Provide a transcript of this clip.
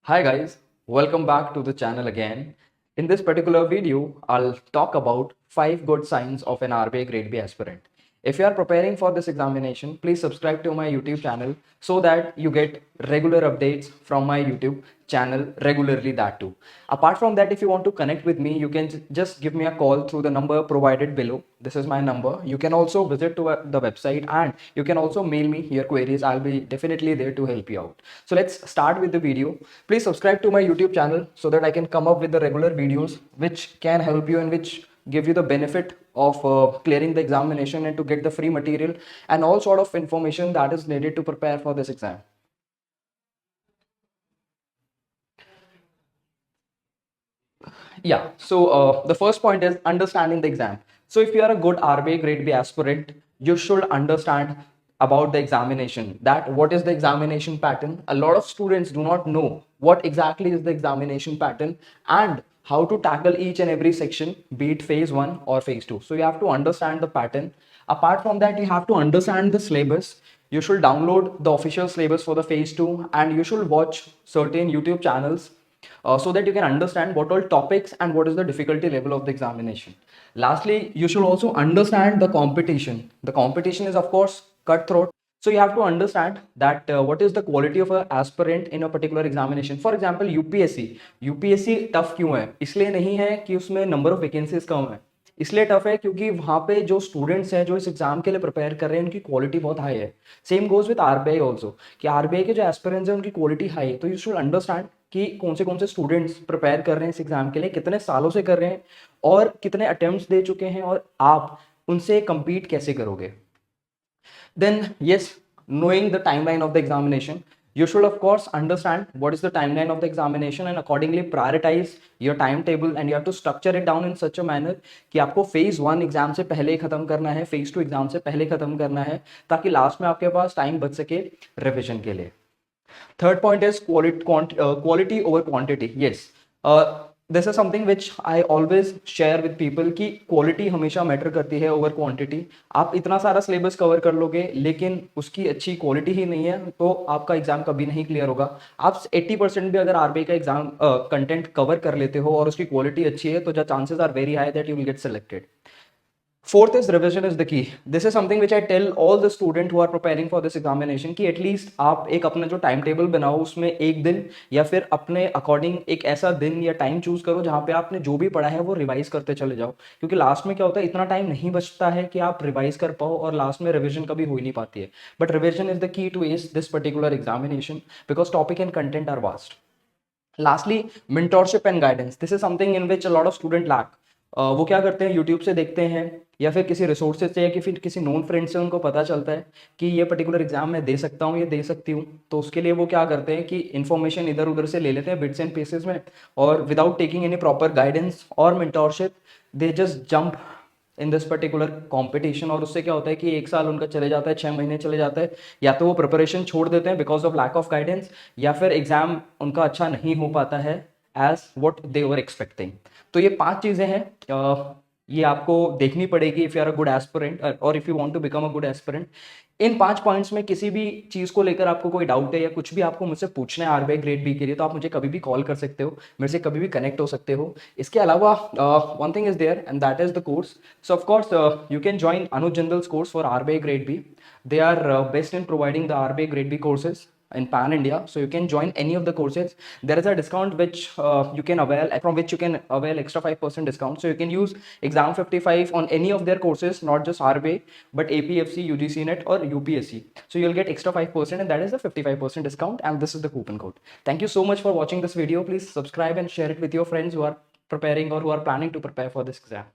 Hi guys, welcome back to the channel again. In this particular video, I'll talk about 5 good signs of an RBI Grade B aspirant. If you are preparing for this examination, please subscribe to my YouTube channel so that you get regular updates from my YouTube channel regularly that too. Apart from that, if you want to connect with me, you can just give me a call through the number provided below. This is my number. You can also visit to the website and you can also mail me your queries. I'll be definitely there to help you out. So let's start with the video. Please subscribe to my YouTube channel so that I can come up with the regular videos which can help you and which give you the benefit of clearing the examination and to get the free material and all sort of information that is needed to prepare for this exam. Yeah, so the first point is understanding the exam. So if you are a good RBI grade B aspirant, you should understand about the examination, that what is the examination pattern. A lot of students do not know what exactly is the examination pattern and how to tackle each and every section, be it phase 1 or phase 2. So you have to understand the pattern. Apart from that, you have to understand the syllabus. You should download the official syllabus for the phase 2 and you should watch certain YouTube channels so that you can understand what all topics and what is the difficulty level of the examination. Lastly, you should also understand the competition. The competition is of course cutthroat. So you have to understand that what is the quality of an aspirant in a particular examination. For example, UPSC tough क्यों है? इसलिए नहीं है कि उसमें number of vacancies कम है, इसलिए tough है क्योंकि वहां पे जो स्टूडेंट्स हैं जो इस एग्जाम के लिए प्रिपेयर कर रहे हैं उनकी क्वालिटी बहुत हाई है. Same goes with RBI also, कि आरबीआई के जो एस्पिरेंट्स हैं उनकी क्वालिटी हाई है. तो यू शुड अंडरस्टैंड कि कौन से स्टूडेंट्स प्रिपेयर कर रहे हैं इस एग्जाम के लिए, कितने सालों से कर रहे हैं और कितने अटेम्प्ट्स दे चुके हैं और आप उनसे compete कैसे करोगे. Then yes, knowing the timeline of the examination, you should of course understand what is the timeline of the examination and accordingly prioritize your timetable, and you have to structure it down in such a manner कि आपको phase 1 exam से पहले ही खत्म करना है, phase 2 exam से पहले खत्म करना है, ताकि लास्ट में आपके पास टाइम बच सके रिविजन के लिए. Third point is quality over quantity. Yes, this is something which I always share with people कि quality हमेशा मैटर करती है over quantity. आप इतना सारा सिलेबस कवर कर लोगे लेकिन उसकी अच्छी क्वालिटी ही नहीं है तो आपका एग्जाम कभी नहीं क्लियर होगा. आप 80% भी अगर आरबीआई का एग्जाम कंटेंट कवर कर लेते हो और उसकी क्वालिटी अच्छी है तो the chances are very high that you will get selected. Fourth is revision is the key. This is something which I tell all the student who are preparing for this examination कि at least आप एक अपना जो time table बनाओ उसमें एक दिन या फिर अपने अकॉर्डिंग एक ऐसा दिन या टाइम चूज करो जहाँ पे आपने जो भी पढ़ा है वो रिवाइज करते चले जाओ, क्योंकि लास्ट में क्या होता है इतना टाइम नहीं बचता है कि आप रिवाइज कर पाओ और लास्ट में रिविजन कभी हो ही नहीं पाती है. But revision is the key to ace this particular examination because topic and content are vast. Lastly, mentorship and guidance. This is something in which a lot of student lack. वो क्या करते हैं, YouTube से देखते हैं या फिर किसी रिसोर्सेज से या कि फिर किसी नोन फ्रेंड से उनको पता चलता है कि ये पर्टिकुलर एग्जाम मैं दे सकता हूँ, ये दे सकती हूँ, तो उसके लिए वो क्या करते हैं कि इन्फॉर्मेशन इधर उधर से ले लेते हैं बिट्स एंड पीसेस में और without taking any proper guidance और mentorship they just jump in this particular competition. और उससे क्या होता है कि एक साल उनका चले जाता है, 6 महीने चले जाता है, या तो वो प्रिपरेशन छोड़ देते हैं because of lack of guidance या फिर एग्जाम उनका अच्छा नहीं हो पाता है as what they were expecting. तो ये 5 चीज़ें हैं, ये आपको देखनी पड़ेगी if you are a good aspirant और if you want to become a good aspirant. इन 5 पॉइंट्स में किसी भी चीज़ को लेकर आपको कोई डाउट है या कुछ भी आपको मुझसे पूछना है आरबीआई ग्रेड बी के लिए तो आप मुझे कभी भी कॉल कर सकते हो, मेरे से कभी भी कनेक्ट हो सकते हो. इसके अलावा one thing is there and that is the course. So of course you can join Anuj Jindal's course for RBI grade B. They are best in providing the RBI Grade B courses in Pan India. So you can join any of the courses. There is a discount which you can avail, from which you can avail extra 5% discount. So you can use Exam 55 on any of their courses, not just RBI, but APFC, UGC NET or UPSC. So you'll get extra 5% and that is the 55% discount and this is the coupon code. Thank you so much for watching this video. Please subscribe and share it with your friends who are preparing or who are planning to prepare for this exam.